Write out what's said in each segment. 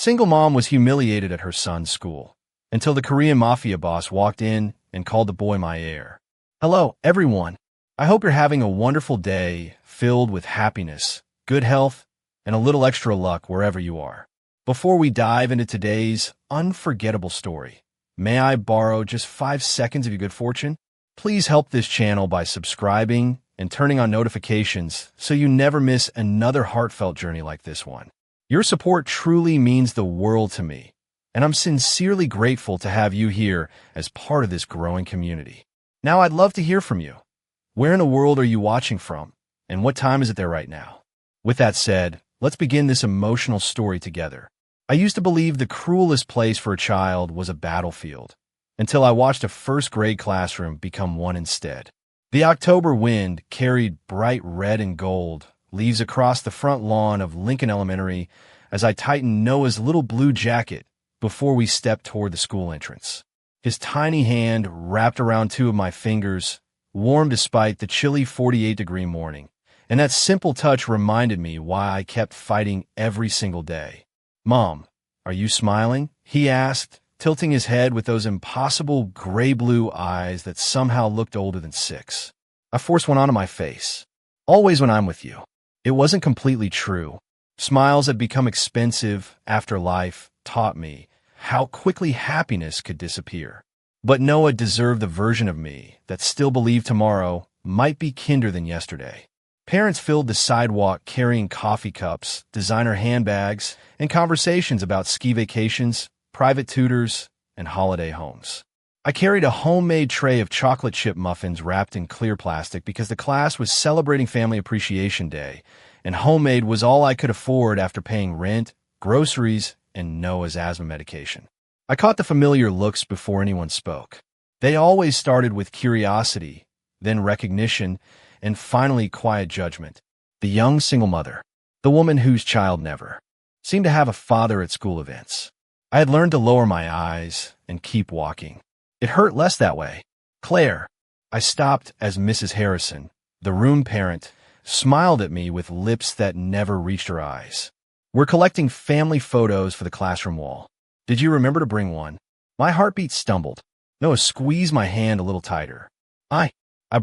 Single mom was humiliated at her son's school until the Korean Mafia Boss walked in and called the boy my heir. Hello, everyone. I hope you're having a wonderful day filled with happiness, good health, and a little extra luck wherever you are. Before we dive into today's unforgettable story, may I borrow just 5 seconds of your good fortune? Please help this channel by subscribing and turning on notifications so you never miss another heartfelt journey like this one. Your support truly means the world to me, and I'm sincerely grateful to have you here as part of this growing community. Now I'd love to hear from you. Where in the world are you watching from, and what time is it there right now? With that said, let's begin this emotional story together. I used to believe the cruelest place for a child was a battlefield, until I watched a first-grade classroom become one instead. The October wind carried bright red and gold leaves across the front lawn of Lincoln Elementary as I tightened Noah's little blue jacket before we stepped toward the school entrance. His tiny hand wrapped around 2 of my fingers, warm despite the chilly 48-degree morning, and that simple touch reminded me why I kept fighting every single day. "Mom, are you smiling?" he asked, tilting his head with those impossible gray-blue eyes that somehow looked older than 6. I forced one onto my face. "Always when I'm with you." It wasn't completely true. Smiles had become expensive after life taught me how quickly happiness could disappear. But Noah deserved the version of me that still believed tomorrow might be kinder than yesterday. Parents filled the sidewalk carrying coffee cups, designer handbags, and conversations about ski vacations, private tutors, and holiday homes. I carried a homemade tray of chocolate chip muffins wrapped in clear plastic because the class was celebrating Family Appreciation Day, and homemade was all I could afford after paying rent, groceries, and Noah's asthma medication. I caught the familiar looks before anyone spoke. They always started with curiosity, then recognition, and finally quiet judgment. The young single mother, the woman whose child never seemed to have a father at school events. I had learned to lower my eyes and keep walking. It hurt less that way. "Claire." I stopped as Mrs. Harrison, the room parent, smiled at me with lips that never reached her eyes. "We're collecting family photos for the classroom wall. Did you remember to bring one?" My heartbeat stumbled. Noah squeezed my hand a little tighter. I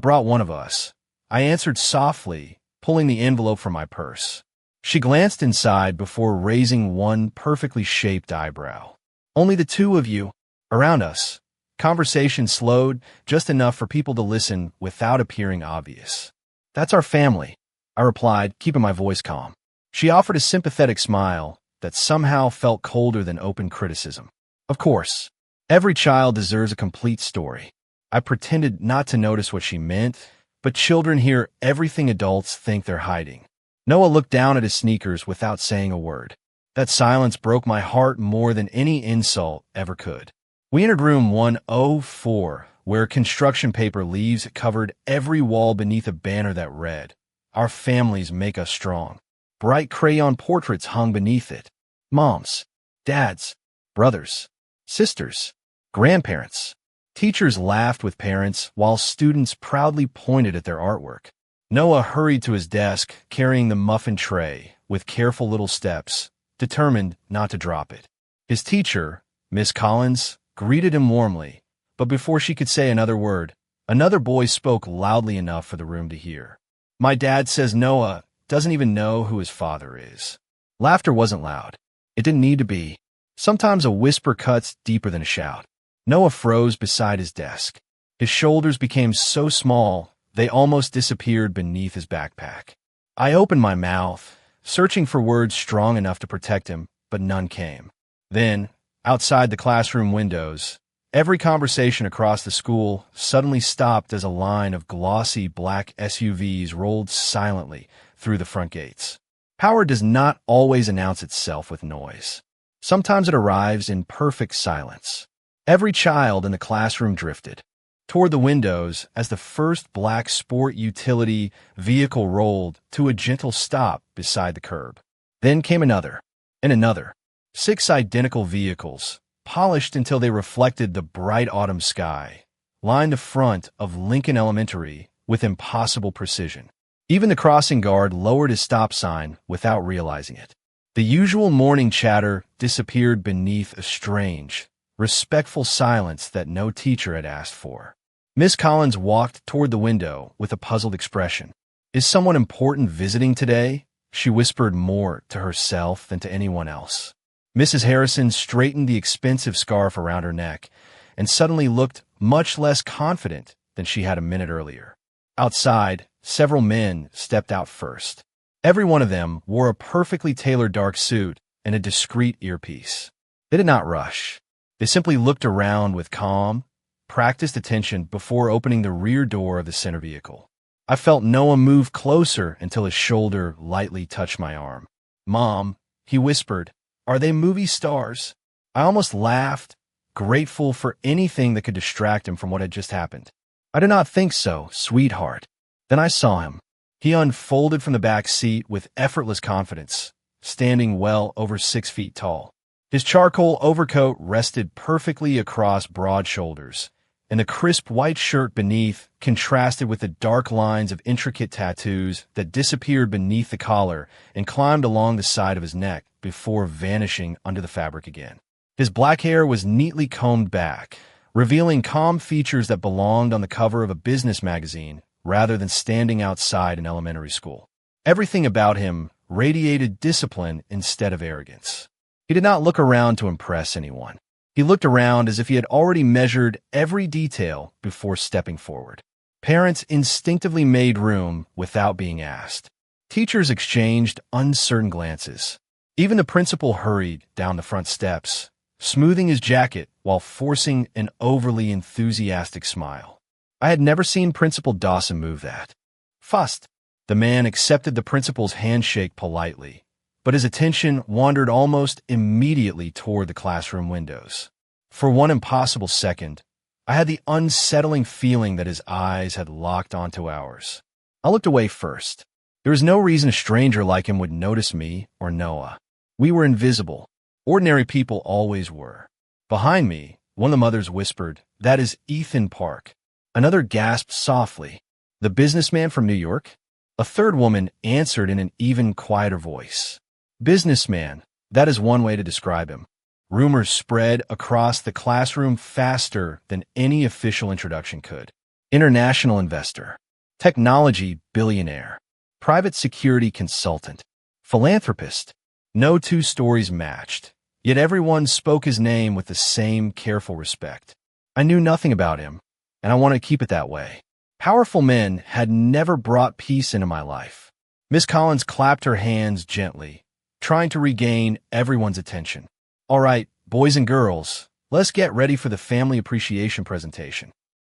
brought one of us," I answered softly, pulling the envelope from my purse. She glanced inside before raising one perfectly shaped eyebrow. "Only the 2 of you around us." Conversation slowed just enough for people to listen without appearing obvious. "That's our family," I replied, keeping my voice calm. She offered a sympathetic smile that somehow felt colder than open criticism. "Of course, every child deserves a complete story." I pretended not to notice what she meant, but children hear everything adults think they're hiding. Noah looked down at his sneakers without saying a word. That silence broke my heart more than any insult ever could. We entered room 104, where construction paper leaves covered every wall beneath a banner that read, "Our families make us strong." Bright crayon portraits hung beneath it. Moms, dads, brothers, sisters, grandparents. Teachers laughed with parents while students proudly pointed at their artwork. Noah hurried to his desk, carrying the muffin tray with careful little steps, determined not to drop it. His teacher, Miss Collins, greeted him warmly, but before she could say another word, another boy spoke loudly enough for the room to hear. "My dad says Noah doesn't even know who his father is." Laughter wasn't loud. It didn't need to be. Sometimes a whisper cuts deeper than a shout. Noah froze beside his desk. His shoulders became so small, they almost disappeared beneath his backpack. I opened my mouth, searching for words strong enough to protect him, but none came. Then, outside the classroom windows, every conversation across the school suddenly stopped as a line of glossy black SUVs rolled silently through the front gates. Power does not always announce itself with noise. Sometimes it arrives in perfect silence. Every child in the classroom drifted toward the windows as the first black sport utility vehicle rolled to a gentle stop beside the curb. Then came another, and another. 6 identical vehicles, polished until they reflected the bright autumn sky, lined the front of Lincoln Elementary with impossible precision. Even the crossing guard lowered his stop sign without realizing it. The usual morning chatter disappeared beneath a strange, respectful silence that no teacher had asked for. Miss Collins walked toward the window with a puzzled expression. "Is someone important visiting today?" she whispered, more to herself than to anyone else. Mrs. Harrison straightened the expensive scarf around her neck and suddenly looked much less confident than she had a minute earlier. Outside, several men stepped out first. Every one of them wore a perfectly tailored dark suit and a discreet earpiece. They did not rush. They simply looked around with calm, practiced attention before opening the rear door of the center vehicle. I felt Noah move closer until his shoulder lightly touched my arm. "Mom," he whispered, "are they movie stars?" I almost laughed, grateful for anything that could distract him from what had just happened. "I do not think so, sweetheart." Then I saw him. He unfolded from the back seat with effortless confidence, standing well over 6 feet tall. His charcoal overcoat rested perfectly across broad shoulders, and the crisp white shirt beneath contrasted with the dark lines of intricate tattoos that disappeared beneath the collar and climbed along the side of his neck before vanishing under the fabric again. His black hair was neatly combed back, revealing calm features that belonged on the cover of a business magazine rather than standing outside an elementary school. Everything about him radiated discipline instead of arrogance. He did not look around to impress anyone. He looked around as if he had already measured every detail before stepping forward. Parents instinctively made room without being asked. Teachers exchanged uncertain glances. Even the principal hurried down the front steps, smoothing his jacket while forcing an overly enthusiastic smile. I had never seen Principal Dawson move that fast. The man accepted the principal's handshake politely, but his attention wandered almost immediately toward the classroom windows. For one impossible second, I had the unsettling feeling that his eyes had locked onto ours. I looked away first. There was no reason a stranger like him would notice me or Noah. We were invisible. Ordinary people always were. Behind me, one of the mothers whispered, "That is Ethan Park." Another gasped softly, "The businessman from New York?" A third woman answered in an even quieter voice, "Businessman, that is one way to describe him." Rumors spread across the classroom faster than any official introduction could. International investor, technology billionaire, private security consultant, philanthropist. No two stories matched, yet everyone spoke his name with the same careful respect. I knew nothing about him, and I wanted to keep it that way. Powerful men had never brought peace into my life. Miss Collins clapped her hands gently, trying to regain everyone's attention. "All right, boys and girls, let's get ready for the family appreciation presentation."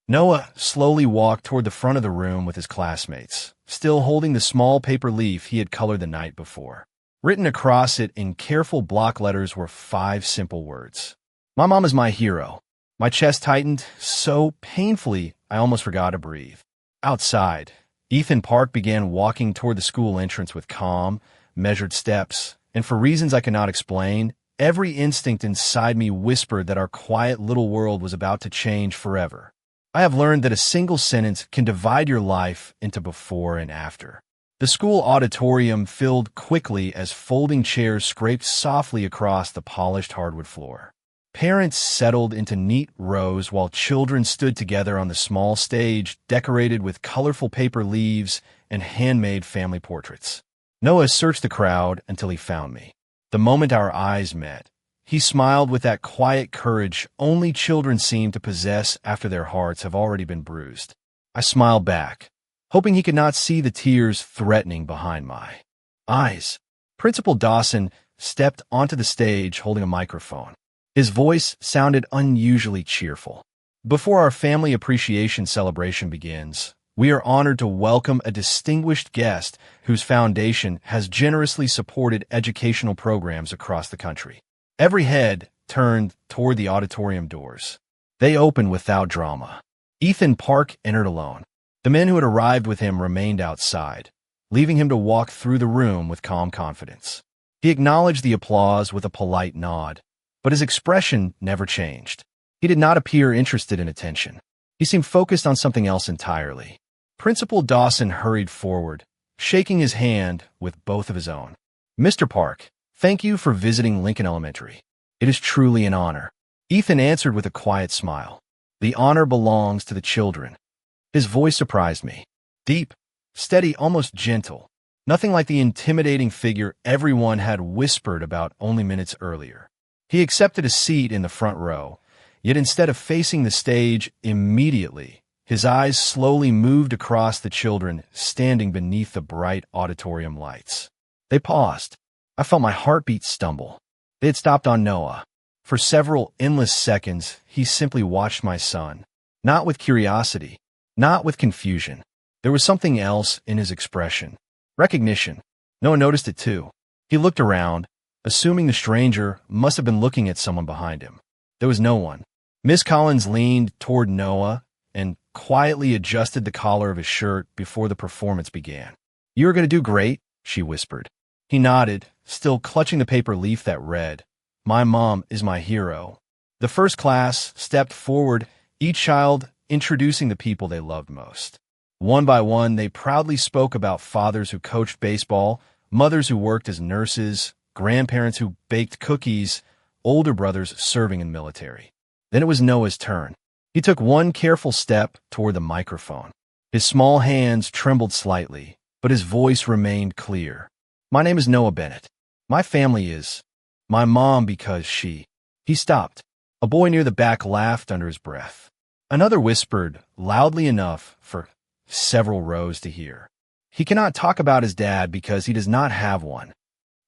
Noah slowly walked toward the front of the room with his classmates, still holding the small paper leaf he had colored the night before. Written across it in careful block letters were 5 simple words. "My mom is my hero." My chest tightened so painfully I almost forgot to breathe. Outside, Ethan Park began walking toward the school entrance with calm, measured steps, and for reasons I cannot explain, every instinct inside me whispered that our quiet little world was about to change forever. I have learned that a single sentence can divide your life into before and after. The school auditorium filled quickly as folding chairs scraped softly across the polished hardwood floor. Parents settled into neat rows while children stood together on the small stage decorated with colorful paper leaves and handmade family portraits. Noah searched the crowd until he found me. The moment our eyes met, he smiled with that quiet courage only children seem to possess after their hearts have already been bruised. I smiled back, hoping he could not see the tears threatening behind my eyes. Principal Dawson stepped onto the stage holding a microphone. His voice sounded unusually cheerful. "Before our family appreciation celebration begins, we are honored to welcome a distinguished guest whose foundation has generously supported educational programs across the country." Every head turned toward the auditorium doors. They opened without drama. Ethan Park entered alone. The men who had arrived with him remained outside, leaving him to walk through the room with calm confidence. He acknowledged the applause with a polite nod, but his expression never changed. He did not appear interested in attention. He seemed focused on something else entirely. Principal Dawson hurried forward, shaking his hand with both of his own. "Mr. Park, Thank you for visiting Lincoln Elementary. It is truly an honor. Ethan answered with a quiet smile. The honor belongs to the children. His voice surprised me. Deep, steady, almost gentle. Nothing like the intimidating figure everyone had whispered about only minutes earlier. He accepted a seat in the front row, yet instead of facing the stage immediately, his eyes slowly moved across the children standing beneath the bright auditorium lights. They paused. I felt my heartbeat stumble. They had stopped on Noah. For several endless seconds, he simply watched my son. Not with curiosity, not with confusion. There was something else in his expression. Recognition. Noah noticed it too. He looked around, assuming the stranger must have been looking at someone behind him. There was no one. Miss Collins leaned toward Noah and quietly adjusted the collar of his shirt before the performance began. "You're going to do great," she whispered. He nodded, still clutching the paper leaf that read, "My mom is my hero." The first class stepped forward, each child introducing the people they loved most. One by one, they proudly spoke about fathers who coached baseball, mothers who worked as nurses, grandparents who baked cookies, older brothers serving in the military. Then it was Noah's turn. He took one careful step toward the microphone. His small hands trembled slightly, but his voice remained clear. "My name is Noah Bennett. My family is my mom because she..." He stopped. A boy near the back laughed under his breath. Another whispered, loudly enough for several rows to hear, "He cannot talk about his dad because he does not have one."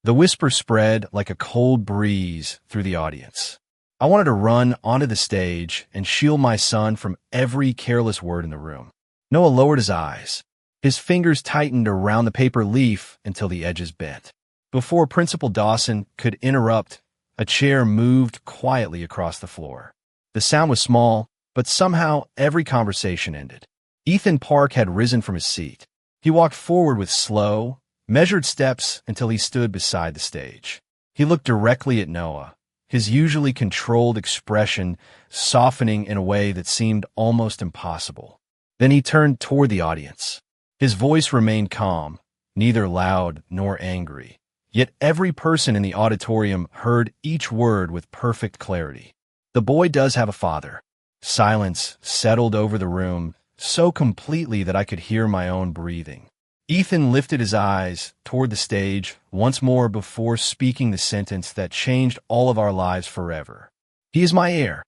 The whisper spread like a cold breeze through the audience. I wanted to run onto the stage and shield my son from every careless word in the room. Noah lowered his eyes. His fingers tightened around the paper leaf until the edges bent. Before Principal Dawson could interrupt, a chair moved quietly across the floor. The sound was small, but somehow every conversation ended. Ethan Park had risen from his seat. He walked forward with slow, measured steps until he stood beside the stage. He looked directly at Noah, his usually controlled expression softening in a way that seemed almost impossible. Then he turned toward the audience. His voice remained calm, neither loud nor angry. Yet every person in the auditorium heard each word with perfect clarity. "The boy does have a father." Silence settled over the room so completely that I could hear my own breathing. Ethan lifted his eyes toward the stage once more before speaking the sentence that changed all of our lives forever. "He is my heir."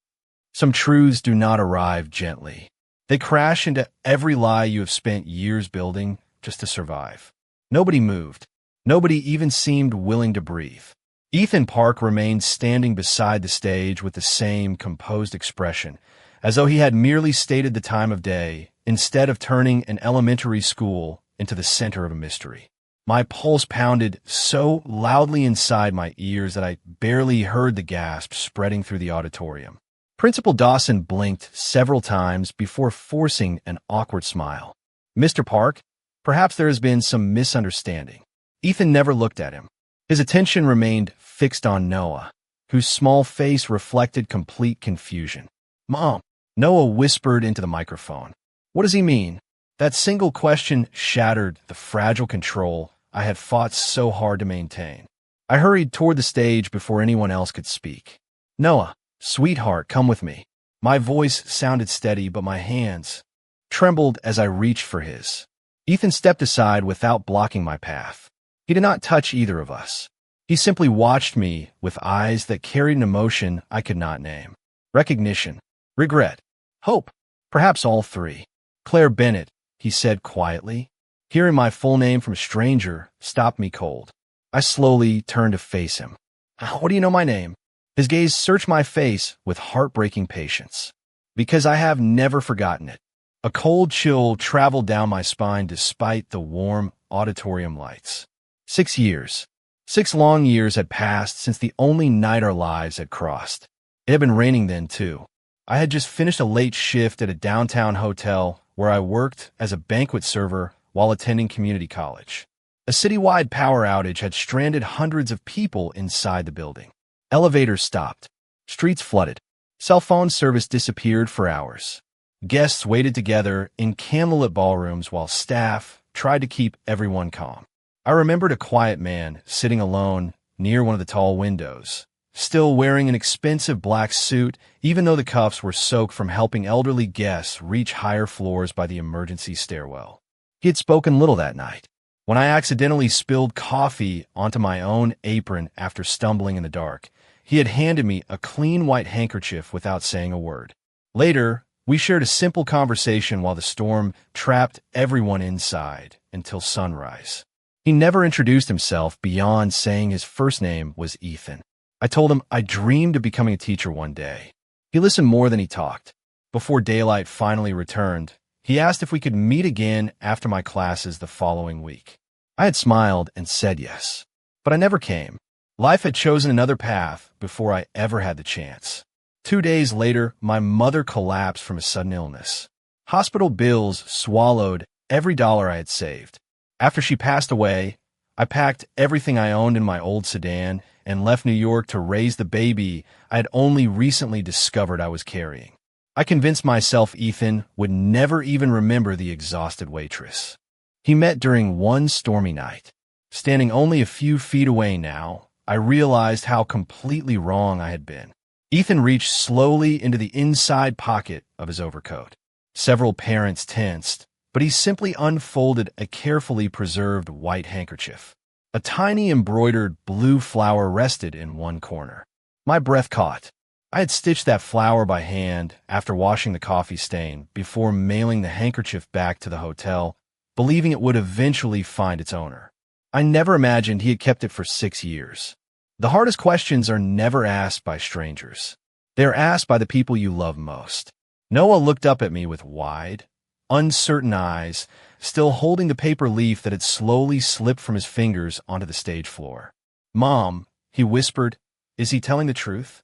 Some truths do not arrive gently. They crash into every lie you have spent years building just to survive. Nobody moved. Nobody even seemed willing to breathe. Ethan Park remained standing beside the stage with the same composed expression, as though he had merely stated the time of day instead of turning an elementary school into the center of a mystery. My pulse pounded so loudly inside my ears that I barely heard the gasp spreading through the auditorium. Principal Dawson blinked several times before forcing an awkward smile. "Mr. Park, perhaps there has been some misunderstanding." Ethan never looked at him. His attention remained fixed on Noah, whose small face reflected complete confusion. "Mom," Noah whispered into the microphone. "What does he mean?" That single question shattered the fragile control I had fought so hard to maintain. I hurried toward the stage before anyone else could speak. "Noah, sweetheart, come with me." My voice sounded steady, but my hands trembled as I reached for his. Ethan stepped aside without blocking my path. He did not touch either of us. He simply watched me with eyes that carried an emotion I could not name. Recognition, regret, hope, perhaps all three. "Claire Bennett," he said quietly. Hearing my full name from a stranger stopped me cold. I slowly turned to face him. "How do you know my name?" His gaze searched my face with heartbreaking patience. "Because I have never forgotten it." A cold chill traveled down my spine despite the warm auditorium lights. 6 years. 6 long years had passed since the only night our lives had crossed. It had been raining then, too. I had just finished a late shift at a downtown hotel where I worked as a banquet server while attending community college. A citywide power outage had stranded hundreds of people inside the building. Elevators stopped. Streets flooded. Cell phone service disappeared for hours. Guests waited together in candlelit ballrooms while staff tried to keep everyone calm. I remembered a quiet man sitting alone near one of the tall windows, still wearing an expensive black suit, even though the cuffs were soaked from helping elderly guests reach higher floors by the emergency stairwell. He had spoken little that night. When I accidentally spilled coffee onto my own apron after stumbling in the dark, he had handed me a clean white handkerchief without saying a word. Later, we shared a simple conversation while the storm trapped everyone inside until sunrise. He never introduced himself beyond saying his first name was Ethan. I told him I dreamed of becoming a teacher one day. He listened more than he talked. Before daylight finally returned, he asked if we could meet again after my classes the following week. I had smiled and said yes, but I never came. Life had chosen another path before I ever had the chance. 2 days later, my mother collapsed from a sudden illness. Hospital bills swallowed every dollar I had saved. After she passed away, I packed everything I owned in my old sedan and left New York to raise the baby I had only recently discovered I was carrying. I convinced myself Ethan would never even remember the exhausted waitress. He met during one stormy night. Standing only a few feet away now, I realized how completely wrong I had been. Ethan reached slowly into the inside pocket of his overcoat. Several parents tensed, but he simply unfolded a carefully preserved white handkerchief. A tiny embroidered blue flower rested in one corner. My breath caught. I had stitched that flower by hand after washing the coffee stain before mailing the handkerchief back to the hotel, believing it would eventually find its owner. I never imagined he had kept it for 6 years. The hardest questions are never asked by strangers. They are asked by the people you love most. Noah looked up at me with wide, uncertain eyes, still holding the paper leaf that had slowly slipped from his fingers onto the stage floor. "Mom," he whispered, "is he telling the truth?"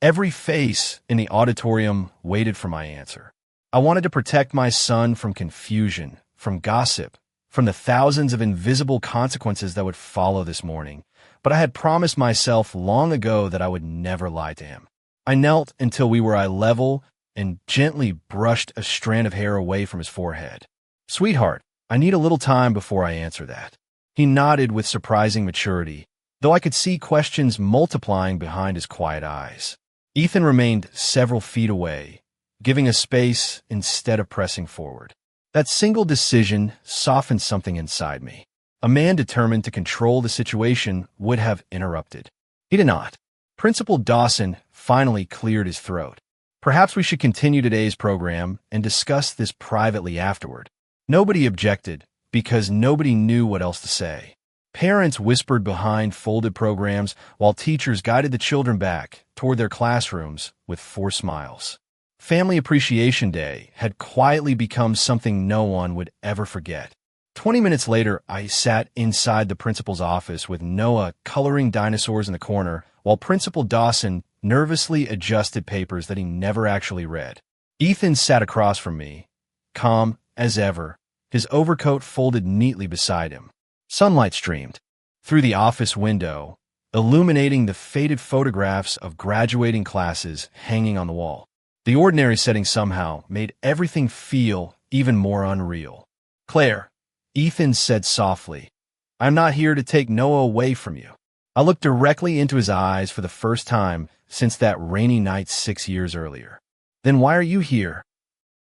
Every face in the auditorium waited for my answer. I wanted to protect my son from confusion, from gossip, from the thousands of invisible consequences that would follow this morning, but I had promised myself long ago that I would never lie to him. I knelt until we were eye level and gently brushed a strand of hair away from his forehead. "Sweetheart, I need a little time before I answer that." He nodded with surprising maturity, though I could see questions multiplying behind his quiet eyes. Ethan remained several feet away, giving us space instead of pressing forward. That single decision softened something inside me. A man determined to control the situation would have interrupted. He did not. Principal Dawson finally cleared his throat. "Perhaps we should continue today's program and discuss this privately afterward." Nobody objected, because nobody knew what else to say. Parents whispered behind folded programs while teachers guided the children back toward their classrooms with forced smiles. Family Appreciation Day had quietly become something no one would ever forget. 20 minutes later, I sat inside the principal's office with Noah coloring dinosaurs in the corner, while Principal Dawson nervously adjusted papers that he never actually read. Ethan sat across from me, calm as ever, his overcoat folded neatly beside him. Sunlight streamed through the office window, illuminating the faded photographs of graduating classes hanging on the wall. The ordinary setting somehow made everything feel even more unreal. "Claire," Ethan said softly, "I'm not here to take Noah away from you." I looked directly into his eyes for the first time since that rainy night 6 years earlier. "Then why are you here?"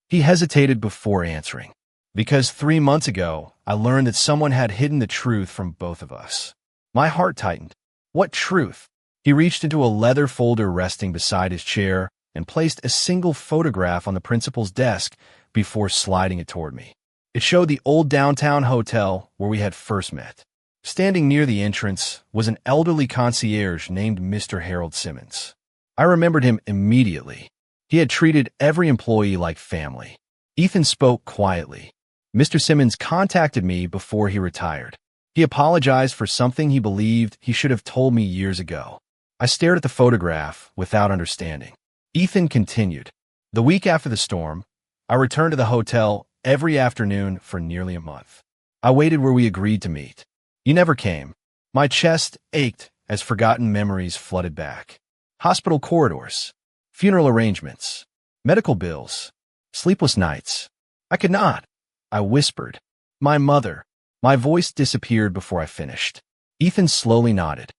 He hesitated before answering. "Because 3 months ago, I learned that someone had hidden the truth from both of us." My heart tightened. "What truth?" He reached into a leather folder resting beside his chair and placed a single photograph on the principal's desk before sliding it toward me. It showed the old downtown hotel where we had first met. Standing near the entrance was an elderly concierge named Mr. Harold Simmons. I remembered him immediately. He had treated every employee like family. Ethan spoke quietly. "Mr. Simmons contacted me before he retired. He apologized for something he believed he should have told me years ago." I stared at the photograph without understanding. Ethan continued. "The week after the storm, I returned to the hotel every afternoon for nearly a month. I waited where we agreed to meet. You never came." My chest ached as forgotten memories flooded back. Hospital corridors, funeral arrangements, medical bills, sleepless nights. "I could not," I whispered. "My mother." My voice disappeared before I finished. Ethan slowly nodded.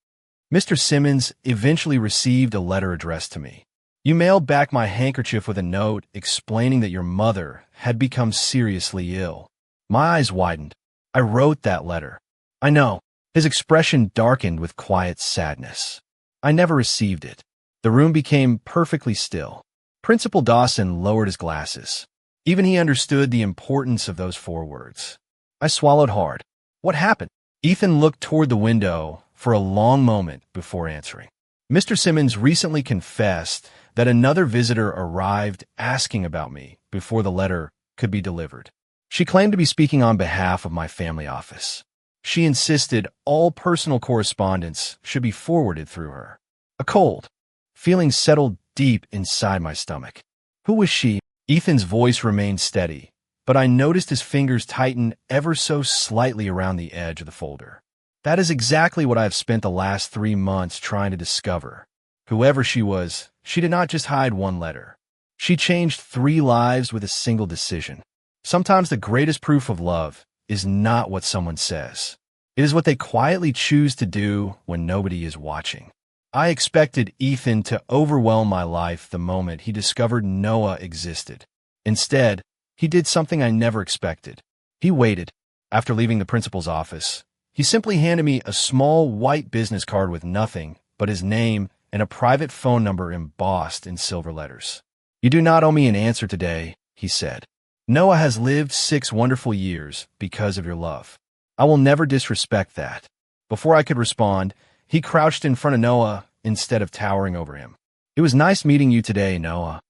Mr. Simmons eventually received a letter addressed to me. You mailed back my handkerchief with a note explaining that your mother had become seriously ill. My eyes widened. I wrote that letter. I know. His expression darkened with quiet sadness. I never received it. The room became perfectly still. Principal Dawson lowered his glasses. Even he understood the importance of those 4 words. I swallowed hard. What happened? Ethan looked toward the window for a long moment before answering. Mr. Simmons recently confessed that another visitor arrived asking about me before the letter could be delivered. She claimed to be speaking on behalf of my family office. She insisted all personal correspondence should be forwarded through her. A cold feeling settled deep inside my stomach. Who was she? Ethan's voice remained steady, but I noticed his fingers tighten ever so slightly around the edge of the folder. That is exactly what I have spent the last 3 months trying to discover. Whoever she was, she did not just hide one letter. She changed 3 lives with a single decision. Sometimes the greatest proof of love is not what someone says. It is what they quietly choose to do when nobody is watching. I expected Ethan to overwhelm my life the moment he discovered Noah existed. Instead, he did something I never expected. He waited. After leaving the principal's office, he simply handed me a small white business card with nothing but his name and a private phone number embossed in silver letters. You do not owe me an answer today, he said. Noah has lived 6 wonderful years because of your love. I will never disrespect that. Before I could respond, he crouched in front of Noah instead of towering over him. It was nice meeting you today, Noah.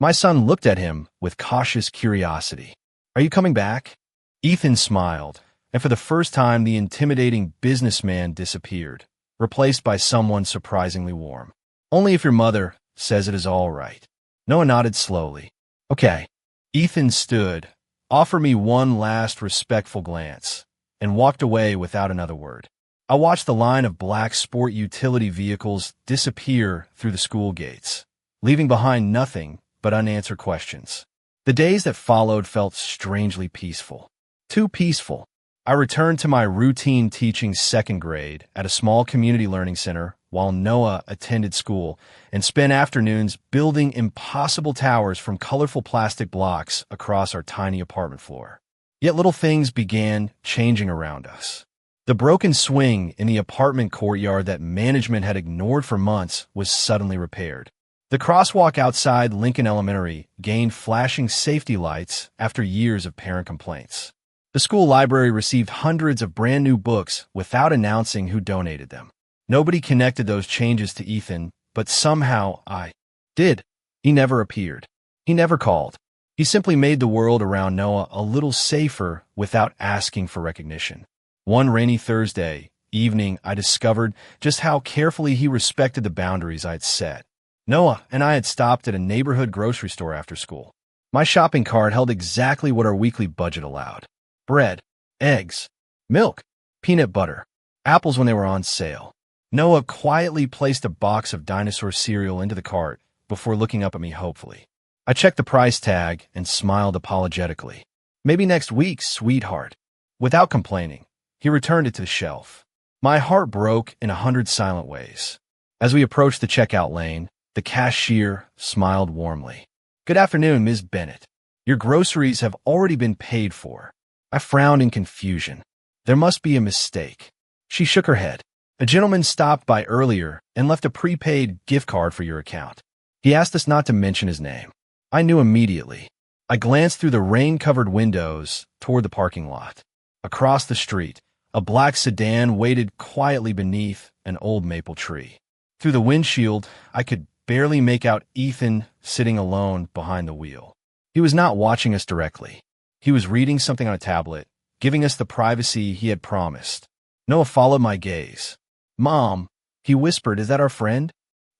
My son looked at him with cautious curiosity. Are you coming back? Ethan smiled, and for the first time the intimidating businessman disappeared, replaced by someone surprisingly warm. Only if your mother says it is all right. Noah nodded slowly. Okay. Ethan stood, offered me one last respectful glance, and walked away without another word. I watched the line of black sport utility vehicles disappear through the school gates, leaving behind nothing but unanswered questions. The days that followed felt strangely peaceful. Too peaceful. I returned to my routine teaching 2nd grade at a small community learning center while Noah attended school and spent afternoons building impossible towers from colorful plastic blocks across our tiny apartment floor. Yet little things began changing around us. The broken swing in the apartment courtyard that management had ignored for months was suddenly repaired. The crosswalk outside Lincoln Elementary gained flashing safety lights after years of parent complaints. The school library received hundreds of brand new books without announcing who donated them. Nobody connected those changes to Ethan, but somehow I did. He never appeared. He never called. He simply made the world around Noah a little safer without asking for recognition. One rainy Thursday evening, I discovered just how carefully he respected the boundaries I had set. Noah and I had stopped at a neighborhood grocery store after school. My shopping cart held exactly what our weekly budget allowed. Bread, eggs, milk, peanut butter, apples when they were on sale. Noah quietly placed a box of dinosaur cereal into the cart before looking up at me hopefully. I checked the price tag and smiled apologetically. Maybe next week, sweetheart. Without complaining, he returned it to the shelf. My heart broke in 100 silent ways. As we approached the checkout lane, the cashier smiled warmly. Good afternoon, Ms. Bennett. Your groceries have already been paid for. I frowned in confusion. There must be a mistake. She shook her head. A gentleman stopped by earlier and left a prepaid gift card for your account. He asked us not to mention his name. I knew immediately. I glanced through the rain-covered windows toward the parking lot. Across the street, a black sedan waited quietly beneath an old maple tree. Through the windshield, I could barely make out Ethan sitting alone behind the wheel. He was not watching us directly. He was reading something on a tablet, giving us the privacy he had promised. Noah followed my gaze. Mom, he whispered, is that our friend?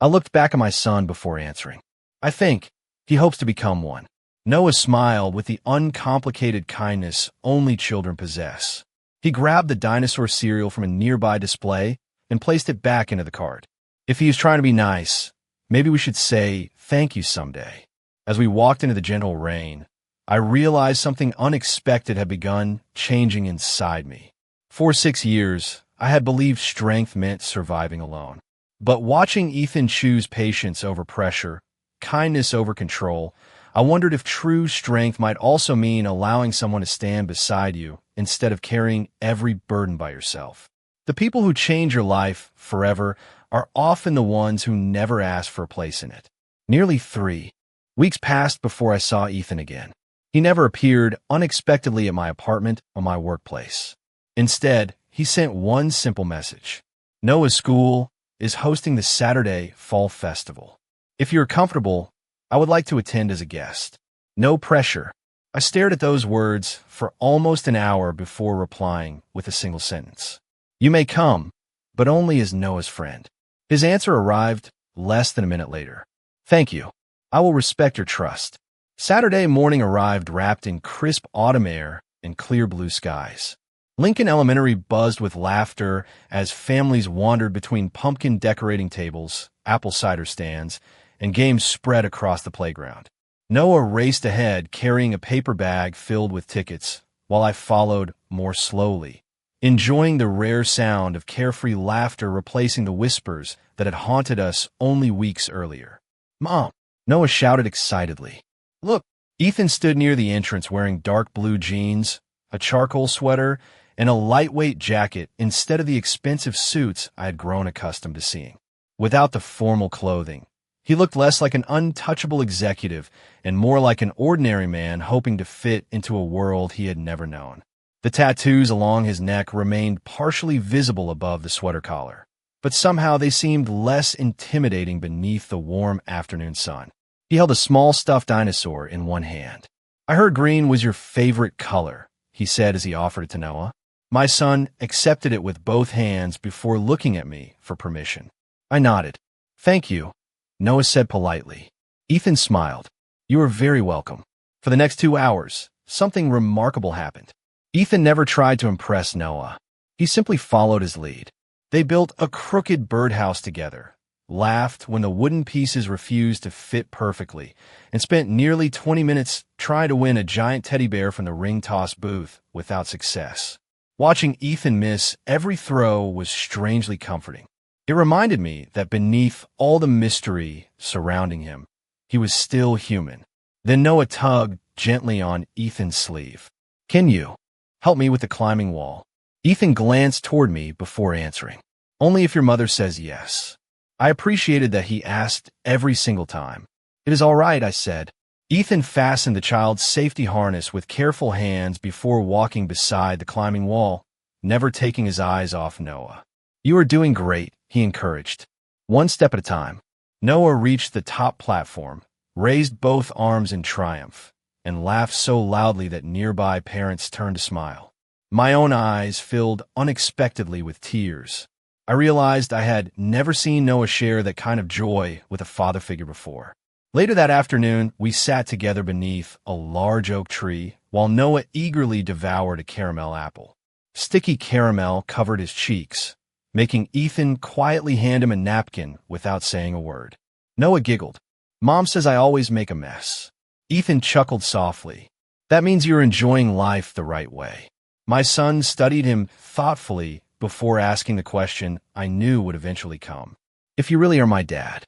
I looked back at my son before answering. I think he hopes to become one. Noah smiled with the uncomplicated kindness only children possess. He grabbed the dinosaur cereal from a nearby display and placed it back into the cart. If he is trying to be nice, maybe we should say thank you someday. As we walked into the gentle rain, I realized something unexpected had begun changing inside me. For 6 years, I had believed strength meant surviving alone. But watching Ethan choose patience over pressure, kindness over control, I wondered if true strength might also mean allowing someone to stand beside you instead of carrying every burden by yourself. The people who change your life forever are often the ones who never ask for a place in it. Nearly 3 weeks passed before I saw Ethan again. He never appeared unexpectedly at my apartment or my workplace. Instead, he sent one simple message. Noah's school is hosting the Saturday Fall Festival. If you're comfortable, I would like to attend as a guest. No pressure. I stared at those words for almost an hour before replying with a single sentence. You may come, but only as Noah's friend. His answer arrived less than a minute later. Thank you. I will respect your trust. Saturday morning arrived wrapped in crisp autumn air and clear blue skies. Lincoln Elementary buzzed with laughter as families wandered between pumpkin decorating tables, apple cider stands, and games spread across the playground. Noah raced ahead carrying a paper bag filled with tickets, while I followed more slowly, enjoying the rare sound of carefree laughter replacing the whispers that had haunted us only weeks earlier. Mom, Noah shouted excitedly. Look, Ethan stood near the entrance wearing dark blue jeans, a charcoal sweater, and a lightweight jacket instead of the expensive suits I had grown accustomed to seeing. Without the formal clothing, he looked less like an untouchable executive and more like an ordinary man hoping to fit into a world he had never known. The tattoos along his neck remained partially visible above the sweater collar, but somehow they seemed less intimidating beneath the warm afternoon sun. He held a small stuffed dinosaur in one hand. I heard green was your favorite color, he said as he offered it to Noah. My son accepted it with both hands before looking at me for permission. I nodded. Thank you, Noah said politely. Ethan smiled. You are very welcome. For the next 2 hours, something remarkable happened. Ethan never tried to impress Noah. He simply followed his lead. They built a crooked birdhouse together, laughed when the wooden pieces refused to fit perfectly, and spent nearly 20 minutes trying to win a giant teddy bear from the ring toss booth without success. Watching Ethan miss every throw was strangely comforting. It reminded me that beneath all the mystery surrounding him, he was still human. Then Noah tugged gently on Ethan's sleeve. Can you help me with the climbing wall? Ethan glanced toward me before answering. Only if your mother says yes. I appreciated that he asked every single time. It is all right, I said. Ethan fastened the child's safety harness with careful hands before walking beside the climbing wall, never taking his eyes off Noah. You are doing great, he encouraged. One step at a time. Noah reached the top platform, raised both arms in triumph, and laughed so loudly that nearby parents turned to smile. My own eyes filled unexpectedly with tears. I realized I had never seen Noah share that kind of joy with a father figure before. Later that afternoon, we sat together beneath a large oak tree while Noah eagerly devoured a caramel apple. Sticky caramel covered his cheeks, making Ethan quietly hand him a napkin without saying a word. Noah giggled. Mom says I always make a mess. Ethan chuckled softly. That means you're enjoying life the right way. My son studied him thoughtfully before asking the question I knew would eventually come. If you really are my dad.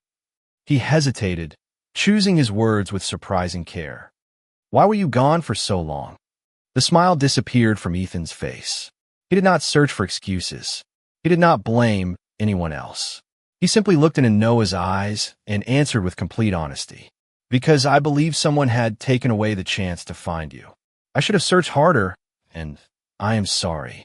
He hesitated, choosing his words with surprising care. Why were you gone for so long? The smile disappeared from Ethan's face. He did not search for excuses. He did not blame anyone else. He simply looked into Noah's eyes and answered with complete honesty. Because I believe someone had taken away the chance to find you. I should have searched harder, and I am sorry.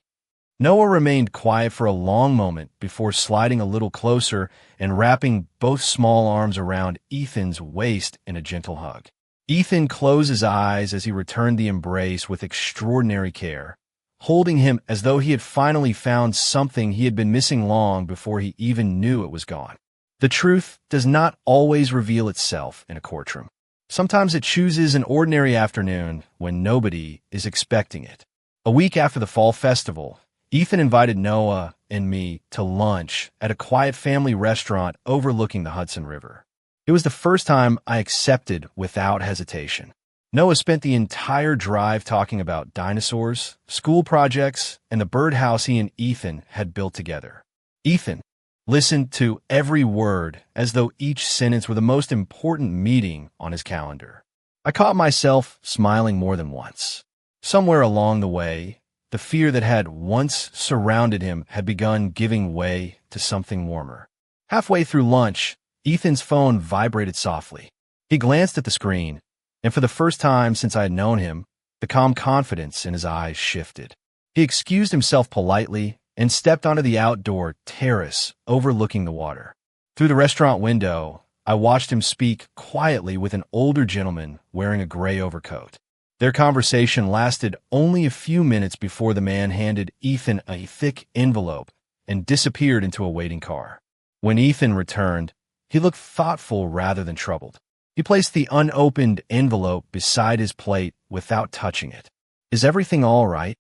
Noah remained quiet for a long moment before sliding a little closer and wrapping both small arms around Ethan's waist in a gentle hug. Ethan closed his eyes as he returned the embrace with extraordinary care, holding him as though he had finally found something he had been missing long before he even knew it was gone. The truth does not always reveal itself in a courtroom. Sometimes it chooses an ordinary afternoon when nobody is expecting it. A week after the fall festival, Ethan invited Noah and me to lunch at a quiet family restaurant overlooking the Hudson River. It was the first time I accepted without hesitation. Noah spent the entire drive talking about dinosaurs, school projects, and the birdhouse he and Ethan had built together. Ethan, listened to every word as though each sentence were the most important meeting on his calendar. I caught myself smiling more than once. Somewhere along the way, the fear that had once surrounded him had begun giving way to something warmer. Halfway through lunch, Ethan's phone vibrated softly. He glanced at the screen, and for the first time since I had known him, the calm confidence in his eyes shifted. He excused himself politely and stepped onto the outdoor terrace overlooking the water. Through the restaurant window, I watched him speak quietly with an older gentleman wearing a gray overcoat. Their conversation lasted only a few minutes before the man handed Ethan a thick envelope and disappeared into a waiting car. When Ethan returned, he looked thoughtful rather than troubled. He placed the unopened envelope beside his plate without touching it. "Is everything all right?"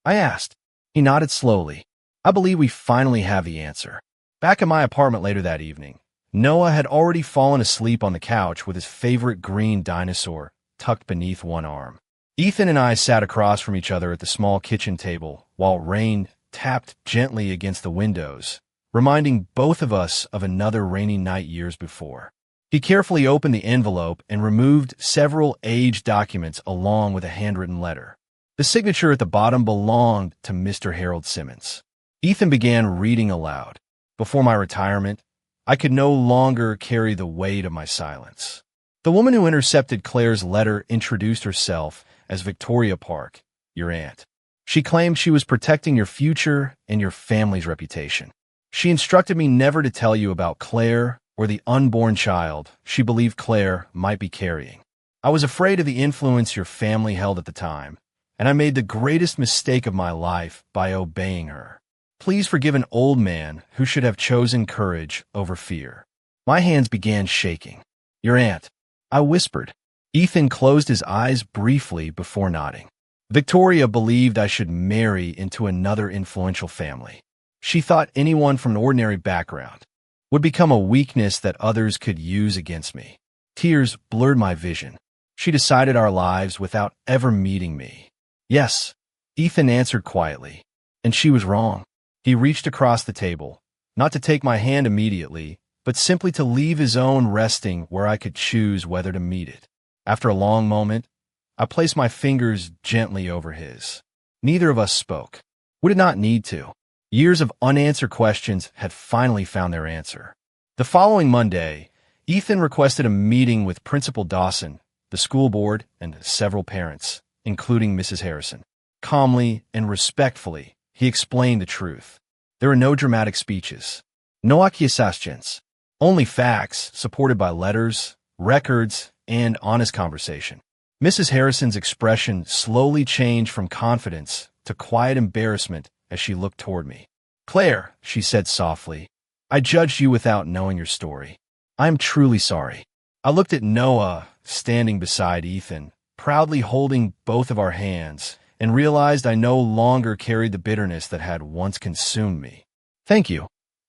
I asked. He nodded slowly. "I believe we finally have the answer." Back at my apartment later that evening, Noah had already fallen asleep on the couch with his favorite green dinosaur tucked beneath one arm. Ethan and I sat across from each other at the small kitchen table while rain tapped gently against the windows, reminding both of us of another rainy night years before. He carefully opened the envelope and removed several aged documents along with a handwritten letter. The signature at the bottom belonged to Mr. Harold Simmons. Ethan began reading aloud. "Before my retirement, I could no longer carry the weight of my silence. The woman who intercepted Claire's letter introduced herself as Victoria Park, your aunt. She claimed she was protecting your future and your family's reputation. She instructed me never to tell you about Claire or the unborn child she believed Claire might be carrying. I was afraid of the influence your family held at the time, and I made the greatest mistake of my life by obeying her. Please forgive an old man who should have chosen courage over fear." My hands began shaking. "Your aunt," I whispered. Ethan closed his eyes briefly before nodding. "Victoria believed I should marry into another influential family. She thought anyone from an ordinary background would become a weakness that others could use against me. Tears blurred my vision. She decided our lives without ever meeting me." "Yes," Ethan answered quietly, "and she was wrong." He reached across the table, not to take my hand immediately, but simply to leave his own resting where I could choose whether to meet it. After a long moment, I placed my fingers gently over his. Neither of us spoke. We did not need to. Years of unanswered questions had finally found their answer. The following Monday, Ethan requested a meeting with Principal Dawson, the school board, and several parents, including Mrs. Harrison. Calmly and respectfully, he explained the truth. There were no dramatic speeches. No accusations. Only facts supported by letters, records, and honest conversation. Mrs. Harrison's expression slowly changed from confidence to quiet embarrassment as she looked toward me. "Claire," she said softly, "I judged you without knowing your story. I am truly sorry." I looked at Noah, standing beside Ethan, proudly holding both of our hands, and realized I no longer carried the bitterness that had once consumed me. "Thank you,"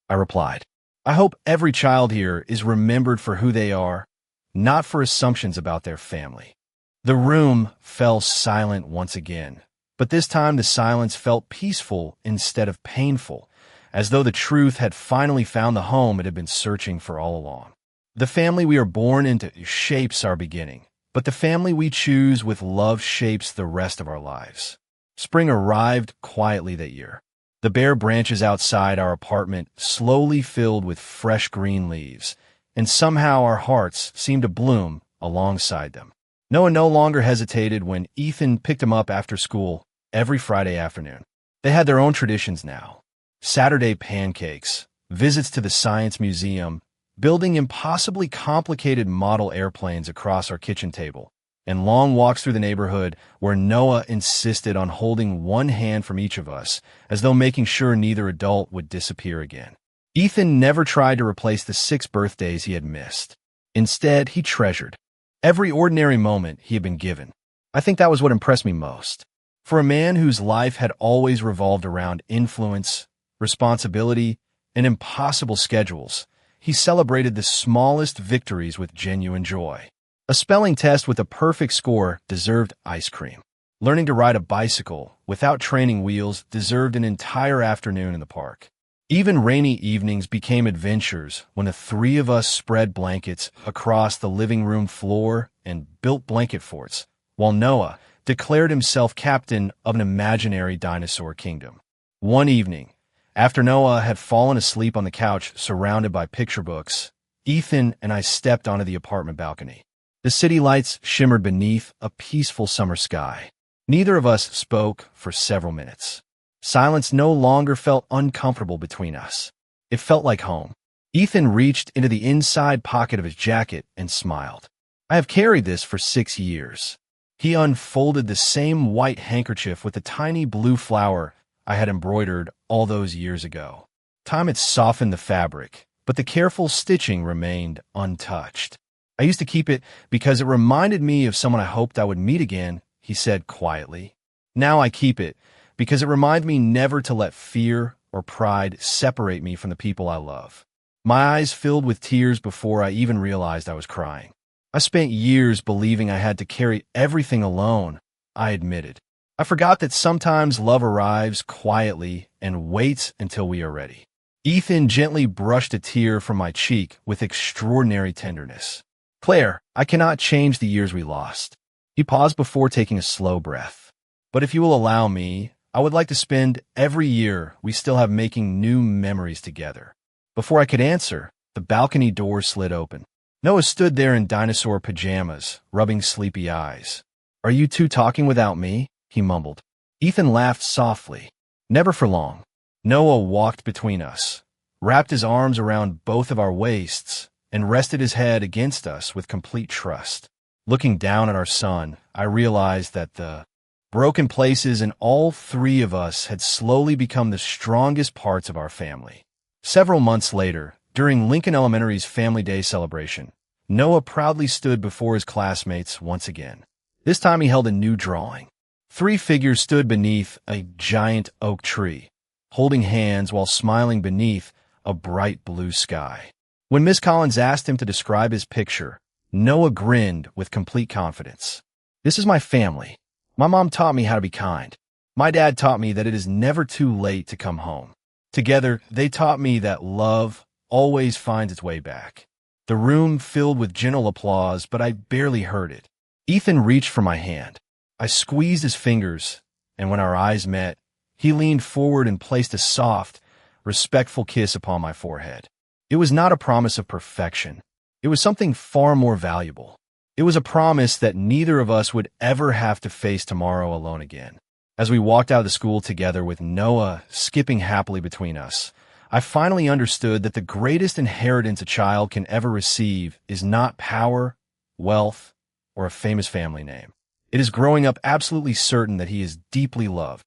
I replied. "I hope every child here is remembered for who they are, not for assumptions about their family." The room fell silent once again, but this time the silence felt peaceful instead of painful, as though the truth had finally found the home it had been searching for all along. The family we are born into shapes our beginning, but the family we choose with love shapes the rest of our lives. Spring arrived quietly that year. The bare branches outside our apartment slowly filled with fresh green leaves, and somehow our hearts seemed to bloom alongside them. Noah no longer hesitated when Ethan picked him up after school every Friday afternoon. They had their own traditions now. Saturday pancakes, visits to the Science Museum, building impossibly complicated model airplanes across our kitchen table, and long walks through the neighborhood where Noah insisted on holding one hand from each of us, as though making sure neither adult would disappear again. Ethan never tried to replace the 6 birthdays he had missed. Instead, he treasured every ordinary moment he had been given. I think that was what impressed me most. For a man whose life had always revolved around influence, responsibility, and impossible schedules, he celebrated the smallest victories with genuine joy. A spelling test with a perfect score deserved ice cream. Learning to ride a bicycle without training wheels deserved an entire afternoon in the park. Even rainy evenings became adventures when the three of us spread blankets across the living room floor and built blanket forts, while Noah declared himself captain of an imaginary dinosaur kingdom. One evening, after Noah had fallen asleep on the couch surrounded by picture books, Ethan and I stepped onto the apartment balcony. The city lights shimmered beneath a peaceful summer sky. Neither of us spoke for several minutes. Silence no longer felt uncomfortable between us. It felt like home. Ethan reached into the inside pocket of his jacket and smiled. I have carried this for 6 years. He unfolded the same white handkerchief with the tiny blue flower I had embroidered all those years ago. Time had softened the fabric, but the careful stitching remained untouched. I used to keep it because it reminded me of someone I hoped I would meet again, he said quietly. Now I keep it because it reminds me never to let fear or pride separate me from the people I love. My eyes filled with tears before I even realized I was crying. I spent years believing I had to carry everything alone, I admitted. I forgot that sometimes love arrives quietly and waits until we are ready. Ethan gently brushed a tear from my cheek with extraordinary tenderness. Claire, I cannot change the years we lost. He paused before taking a slow breath. But if you will allow me, I would like to spend every year we still have making new memories together. Before I could answer, the balcony door slid open. Noah stood there in dinosaur pajamas, rubbing sleepy eyes. Are you two talking without me? He mumbled. Ethan laughed softly. Never for long. Noah walked between us, wrapped his arms around both of our waists, and rested his head against us with complete trust. Looking down at our son, I realized that the broken places in all three of us had slowly become the strongest parts of our family. Several months later, during Lincoln Elementary's Family Day celebration, Noah proudly stood before his classmates once again. This time he held a new drawing. 3 figures stood beneath a giant oak tree, holding hands while smiling beneath a bright blue sky. When Miss Collins asked him to describe his picture, Noah grinned with complete confidence. This is my family. My mom taught me how to be kind. My dad taught me that it is never too late to come home. Together, they taught me that love always finds its way back. The room filled with gentle applause, but I barely heard it. Ethan reached for my hand. I squeezed his fingers, and when our eyes met, he leaned forward and placed a soft, respectful kiss upon my forehead. It was not a promise of perfection. It was something far more valuable. It was a promise that neither of us would ever have to face tomorrow alone again. As we walked out of the school together with Noah skipping happily between us, I finally understood that the greatest inheritance a child can ever receive is not power, wealth, or a famous family name. It is growing up absolutely certain that he is deeply loved,